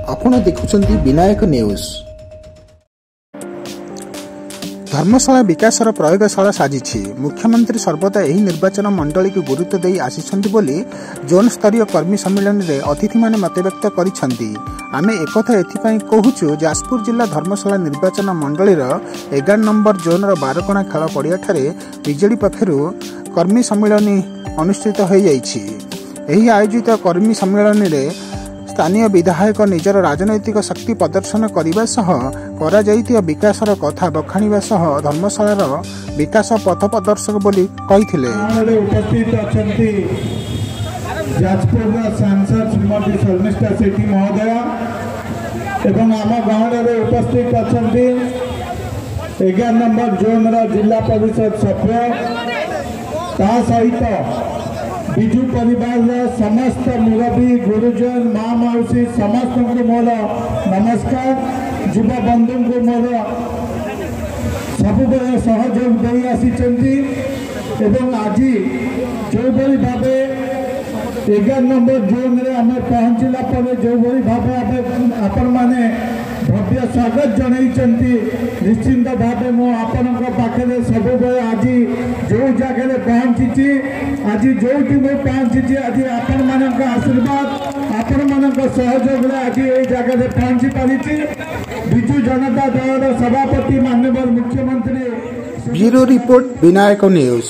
आपण देखुछंती विनायक न्यूज। धर्मशाला विकासर प्रयोगशाला साजिछि। मुख्यमंत्री सर्वदा एही निर्वाचन मंडली को गुरुत्व दे आसिछंती बोली जोन स्तरीय कर्मी सम्मेलन में अतिथि माने मत व्यक्त करिछंती। आमे एकथा एथिपाई कहूछु जाजपुर जिला धर्मशाला निर्वाचन मंडलीर 11 नंबर जोनर 12 खेल पड़िया ठारे बीजेडी पक्षरु कर्मी सम्मेलन अनुष्ठित हो जाइछि। एही आयोजित कर्मी सम्मेलन रे स्थानीय विधायक निजर राजनैतिक शक्ति प्रदर्शन करने सह करा जाइतिया विकासर कथा बखाणिबा सह धर्मशालार विकास पथ प्रदर्शक बोली कहिथिले। उपस्थित अछंती जाजपुर सांसद श्रीमती शर्मिष्ठा सेठी महोदया एवं आम गाँव उपस्थित अछंती 11 नंबर जोन जिला परिषद सभ्य ता सहित विजु परिवार समस्त मुरबी गुरुजन माँ मौसी समस्त को मोर नमस्कार। युवा बंधु को मोर सब सहयोग दे आसी आज जो भाव 11 नंबर जोन रे आम पहुँचला जो भाव आपण मैंने भव्य स्वागत जनई निश्चिंत भाव मुझे सब आज जो जगह पहुँची आज जो पहुँची आज आपण मान आशीर्वाद आपण मान सहयोग आज ये जगह पहुँची पारी। विजु जनता दल सभापति माननीय मुख्यमंत्री ब्यूरो रिपोर्ट विनायक न्यूज।